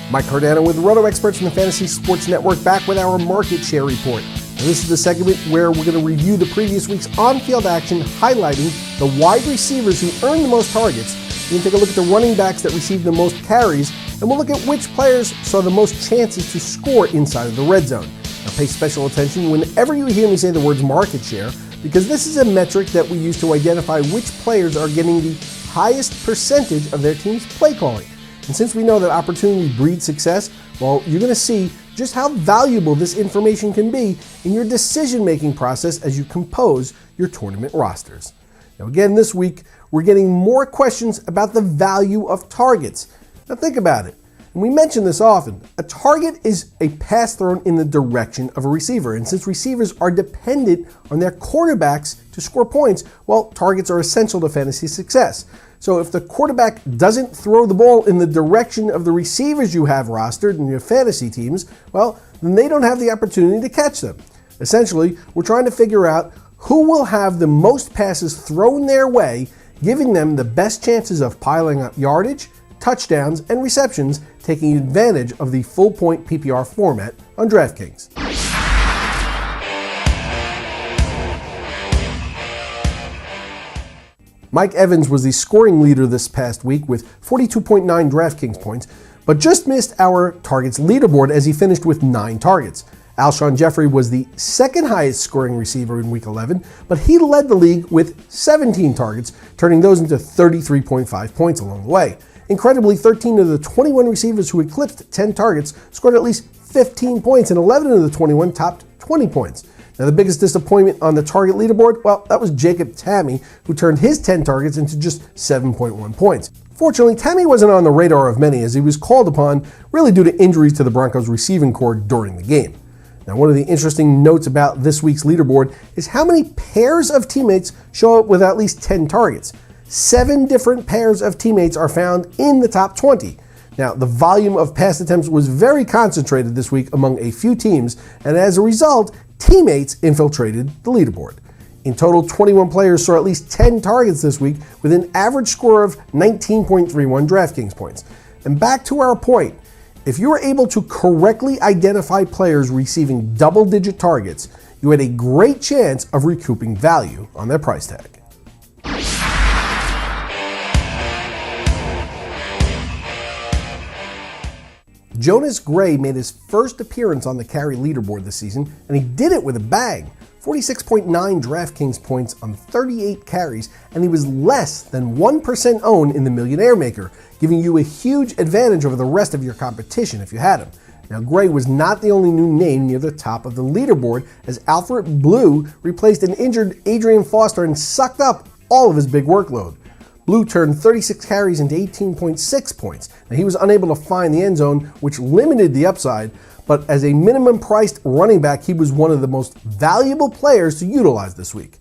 Mike Cardano with Roto Experts from the Fantasy Sports Network, back with our market share report. Now, this is the segment where we're going to review the previous week's on-field action, highlighting the wide receivers who earned the most targets. We're going to take a look at the running backs that received the most carries, and we'll look at which players saw the most chances to score inside of the red zone. Now, pay special attention whenever you hear me say the words market share, because this is a metric that we use to identify which players are getting the highest percentage of their team's play calling. And since we know that opportunity breeds success, well, you're going to see just how valuable this information can be in your decision-making process as you compose your tournament rosters. Now, again, this week, we're getting more questions about the value of targets. Now, think about it. And we mention this often. A target is a pass thrown in the direction of a receiver. And since receivers are dependent on their quarterbacks to score points, well, targets are essential to fantasy success. So if the quarterback doesn't throw the ball in the direction of the receivers you have rostered in your fantasy teams, well, then they don't have the opportunity to catch them. Essentially, we're trying to figure out who will have the most passes thrown their way, giving them the best chances of piling up yardage, touchdowns, and receptions, taking advantage of the full point PPR format on DraftKings. Mike Evans was the scoring leader this past week with 42.9 DraftKings points, but just missed our targets leaderboard as he finished with 9 targets. Alshon Jeffrey was the second highest scoring receiver in Week 11, but he led the league with 17 targets, turning those into 33.5 points along the way. Incredibly, 13 of the 21 receivers who eclipsed 10 targets scored at least 15 points, and 11 of the 21 topped 20 points. Now, the biggest disappointment on the target leaderboard, well, that was Jacob Tamme, who turned his 10 targets into just 7.1 points. Fortunately, Tamme wasn't on the radar of many as he was called upon really due to injuries to the Broncos receiving corps during the game. Now, one of the interesting notes about this week's leaderboard is how many pairs of teammates show up with at least 10 targets. 7 different pairs of teammates are found in the top 20. Now, the volume of pass attempts was very concentrated this week among a few teams, and as a result, teammates infiltrated the leaderboard. In total, 21 players saw at least 10 targets this week with an average score of 19.31 DraftKings points. And back to our point, if you were able to correctly identify players receiving double-digit targets, you had a great chance of recouping value on their price tag. Jonas Gray made his first appearance on the carry leaderboard this season, and he did it with a bang. 46.9 DraftKings points on 38 carries, and he was less than 1% owned in the Millionaire Maker, giving you a huge advantage over the rest of your competition if you had him. Now, Gray was not the only new name near the top of the leaderboard, as Alfred Blue replaced an injured Adrian Foster and sucked up all of his big workload. Blue turned 36 carries into 18.6 points. Now, he was unable to find the end zone, which limited the upside, but as a minimum priced running back, he was one of the most valuable players to utilize this week.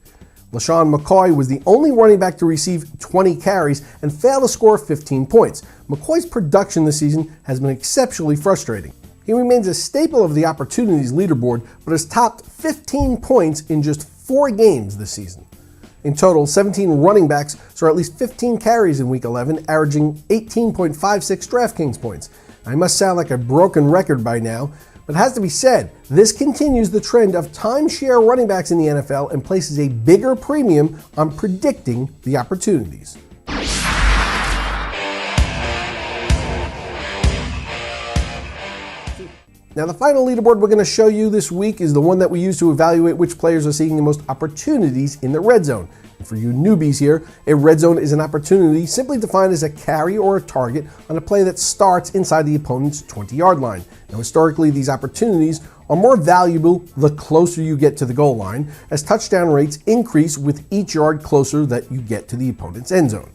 LaShawn McCoy was the only running back to receive 20 carries and failed to score 15 points. McCoy's production this season has been exceptionally frustrating. He remains a staple of the opportunities leaderboard, but has topped 15 points in just 4 games this season. In total, 17 running backs saw at least 15 carries in Week 11, averaging 18.56 DraftKings points. I must sound like a broken record by now, but it has to be said, this continues the trend of timeshare running backs in the NFL and places a bigger premium on predicting the opportunities. Now, the final leaderboard we're going to show you this week is the one that we use to evaluate which players are seeing the most opportunities in the red zone. And for you newbies here, a red zone is an opportunity simply defined as a carry or a target on a play that starts inside the opponent's 20-yard line. Now, historically, these opportunities are more valuable the closer you get to the goal line, as touchdown rates increase with each yard closer that you get to the opponent's end zone.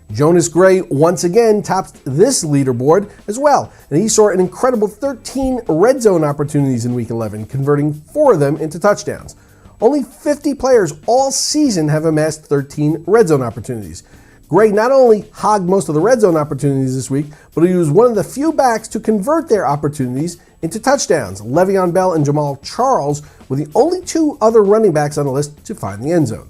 Jonas Gray once again topped this leaderboard as well, and he saw an incredible 13 red zone opportunities in Week 11, converting 4 of them into touchdowns. Only 50 players all season have amassed 13 red zone opportunities. Gray not only hogged most of the red zone opportunities this week, but he was one of the few backs to convert their opportunities into touchdowns. Le'Veon Bell and Jamal Charles were the only 2 other running backs on the list to find the end zone.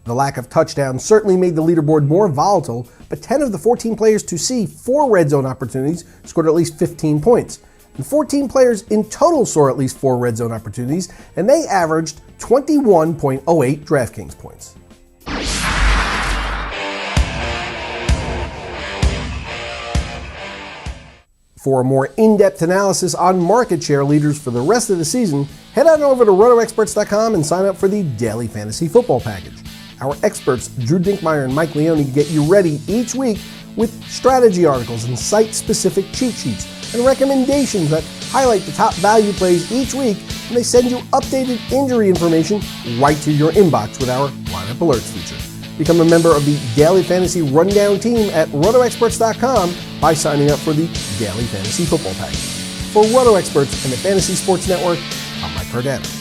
The lack of touchdowns certainly made the leaderboard more volatile, but 10 of the 14 players to see 4 red zone opportunities scored at least 15 points. And 14 players in total saw at least 4 red zone opportunities, and they averaged 21.08 DraftKings points. For a more in-depth analysis on market share leaders for the rest of the season, head on over to RotoExperts.com and sign up for the Daily Fantasy Football Package. Our experts, Drew Dinkmeyer and Mike Leone, get you ready each week with strategy articles and site-specific cheat sheets and recommendations that highlight the top value plays each week, and they send you updated injury information right to your inbox with our lineup alerts feature. Become a member of the Daily Fantasy Rundown team at RotoExperts.com by signing up for the Daily Fantasy Football Package. For Roto Experts and the Fantasy Sports Network, I'm Mike Cardano.